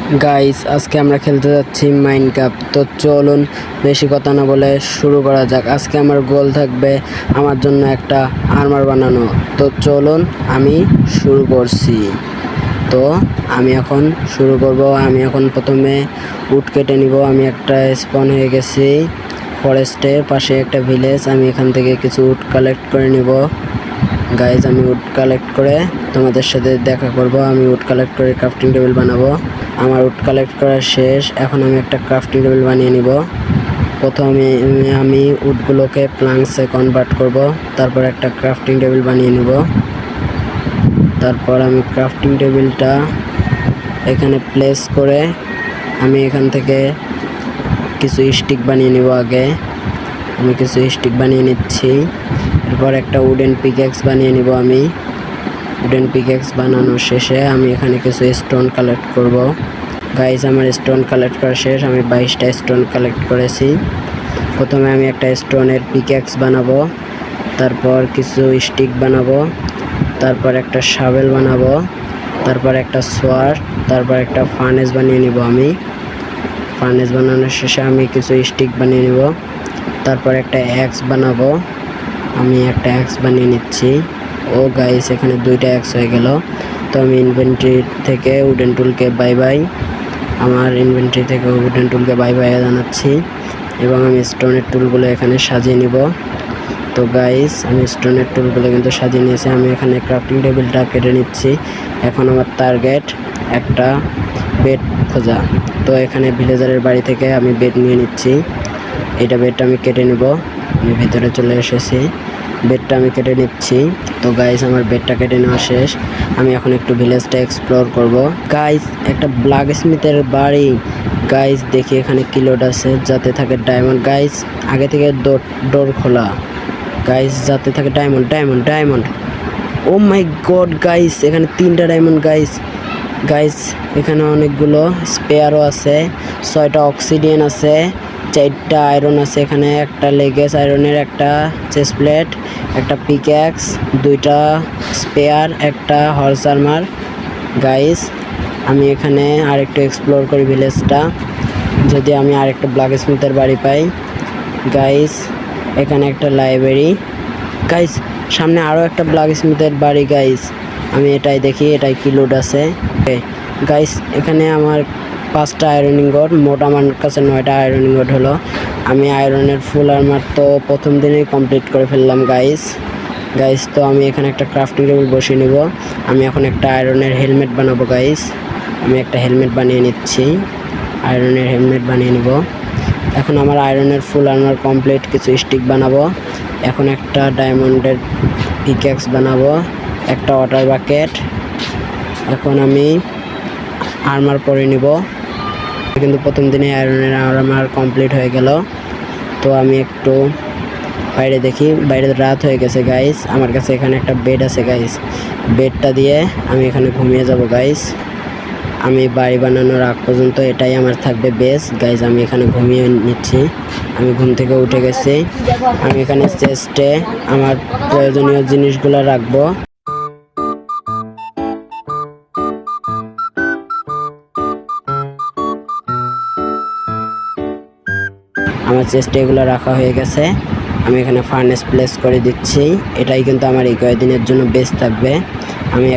Guys আজকে আমরা খেলতে যাচ্ছি মাইনক্রাফট। তো চলুন বেশি কথা না বলে শুরু করা যাক। আজকে আমার গোল থাকবে আমার জন্য একটা আর্মার বানানো। তো চলুন আমি শুরু করছি। তো আমি এখন শুরু করব। আমি এখন প্রথমে উড কেটে নিব। আমি একটা স্পন হয়ে গেছি ফরেস্টের পাশে একটা ভিলেজ। আমি এখান থেকে কিছু উড কালেক্ট করে নিব। গাইজ আমি উড কালেক্ট করে তোমাদের সাথে দেখা করব। আমি উড কালেক্ট করে ক্রাফটিং টেবিল বানাবো। আমার উড কালেক্ট করা শেষ। এখন আমি একটা ক্রাফটিং টেবিল বানিয়ে নিব। প্রথমে আমি উডগুলোকে প্লাঙ্কসে কনভার্ট করব, তারপর একটা ক্রাফটিং টেবিল বানিয়ে নিব। তারপর আমি ক্রাফটিং টেবিলটা এখানে প্লেস করে আমি এখান থেকে কিছু স্টিক বানিয়ে নিব। আগে আমি কিছু স্টিক বানিয়ে নিচ্ছি। এরপর একটা উডেন পিকঅ্যাক্স বানিয়ে নিব। আমি উডেন পিকঅ্যাক্স বানানোর শেষে আমি এখানে কিছু স্টোন কালেক্ট করব। গাইজ আমার স্টোন কালেক্ট করা শেষ। আমি 22টা স্টোন কালেক্ট করেছি। প্রথমে আমি একটা স্টোনের পিকঅ্যাক্স বানাবো, তারপর কিছু স্টিক বানাবো, তারপর একটা শাবেল বানাবো, তারপর একটা সোয়ার্ড, তারপর একটা ফার্নেস বানিয়ে নিব। আমি ফার্নেস বানানোর শেষে আমি কিছু স্টিক বানিয়ে নিব। তারপর একটা অ্যাক্স বানাবো। আমি একটা অ্যাক্স বানিয়ে নিচ্ছি। ও গাইস এখানে 2টা অ্যাক্স হয়ে গেল। তো আমি ইনভেন্টরি থেকে উডেন টুলকে বাই বাই, আমার ইনভেন্টরি থেকে উডেন টুলকে বাই বাই জানাচ্ছি এবং আমি স্টোনের টুলগুলো এখানে সাজিয়ে নিব। তো গাইস আমি স্টোনের টুলগুলো কিন্তু সাজিয়ে নিয়েছি। আমি এখানে ক্রাফটিং টেবিলটা কেটে নিচ্ছি। এখন আমার টার্গেট একটা বেড খোঁজা। তো এখানে ভিলেজারের বাড়ি থেকে আমি বেড নিয়ে নিচ্ছি। এটা বেডটা আমি কেটে নিব। আমি ভিতরে চলে এসেছি, বেডটা আমি কেটে নিচ্ছি। তো গাইস আমার বেডটা কেটে নেওয়া শেষ। আমি এখন একটু ভিলেজটা এক্সপ্লোর করব। গাইস একটা ব্ল্যাক স্মিথের বাড়ি। গাইস দেখি এখানে কি লোড আছে, যাতে থাকে ডায়মন্ড। গাইস আগে থেকে ডোর খোলা। গাইস যাতে থাকে ডায়মন্ড ডায়মন্ড ডায়মন্ড। ও মাই গড গাইস এখানে 3টা ডায়মন্ড। গাইস এখানে অনেকগুলো স্পেয়ারও আছে, 6টা অক্সিডিয়ান আছে, 4টা আয়রন আছে। এখানে একটা লেগেস আয়রনের, একটা চেস্ট প্লেট, একটা পিকঅ্যাক্স, 2টা স্পেয়ার, একটা হর্স আর্মার। গাইস আমি এখানে আরেকটু এক্সপ্লোর করি ভিলেজটা, যদি আমি আরেকটা ব্ল্যাক স্মিথের বাড়ি পাই। গাইস এখানে একটা লাইব্রেরি। গাইস সামনে আরও একটা ব্ল্যাক স্মিথের বাড়ি। গাইস আমি এটাই দেখি, এটাই কি লোড আছে। গাইস এখানে আমার 5টা আয়রনিং গড, মোট আমার কাছে 9টা আয়রনিং গড হলো। আমি আয়রনের ফুল আর্মার তো প্রথম দিনেই কমপ্লিট করে ফেললাম। গাইস তো আমি এখানে একটা ক্রাফটিং টেবিল বসিয়ে নিব। আমি এখন একটা আয়রনের হেলমেট বানাবো। গাইস আমি একটা হেলমেট বানিয়ে নিচ্ছি, আয়রনের হেলমেট বানিয়ে নিব। এখন আমার আয়রনের ফুল আর্মার কমপ্লিট। কিছু স্টিক বানাবো। এখন একটা ডায়মন্ডের পিকঅ্যাক্স বানাবো, একটা ওয়াটার বাকেট। এখন আমি আর্মার পরে নিব। কিন্তু প্রথম দিনে আয়রনের আর্মার কমপ্লিট হয়ে গেল। তো আমি একটু বাইরে দেখি, বাইরে রাত হয়ে গেছে। গাইস আমার কাছে এখানে একটা বেড আছে। গাইস বেডটা দিয়ে আমি এখানে ঘুমিয়ে যাব। গাইস আমি বাড়ি বানানোর আগ পর্যন্ত এটাই আমার থাকবে বেস। গাইস আমি এখানে ঘুমিয়ে নিচ্ছি। আমি ঘুম থেকে উঠে গেছি। আমি এখানে চেস্টে আমার প্রয়োজনীয় জিনিসগুলো রাখবো। আমার চেস্টে এগুলো রাখা হয়ে গেছে। আমি এখানে ফার্নেস প্লেস করে দিচ্ছি। এটাই কিন্তু আমার এই কয়েকদিনের জন্য বেস্ট থাকবে। আমি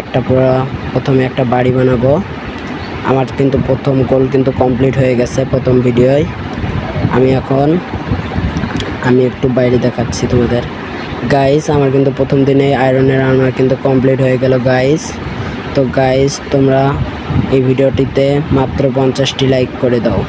প্রথমে একটা বাড়ি বানাবো। আমার কিন্তু প্রথম গোল কিন্তু কমপ্লিট হয়ে গেছে প্রথম ভিডিওয়। আমি একটু বাইরে দেখাচ্ছি তোমাদের। গাইস আমার কিন্তু প্রথম দিনে আয়রনের আর্মার কিন্তু কমপ্লিট হয়ে গেল। গাইস তো গাইস তোমরা এই ভিডিওটিতে মাত্র 50টি লাইক করে দাও।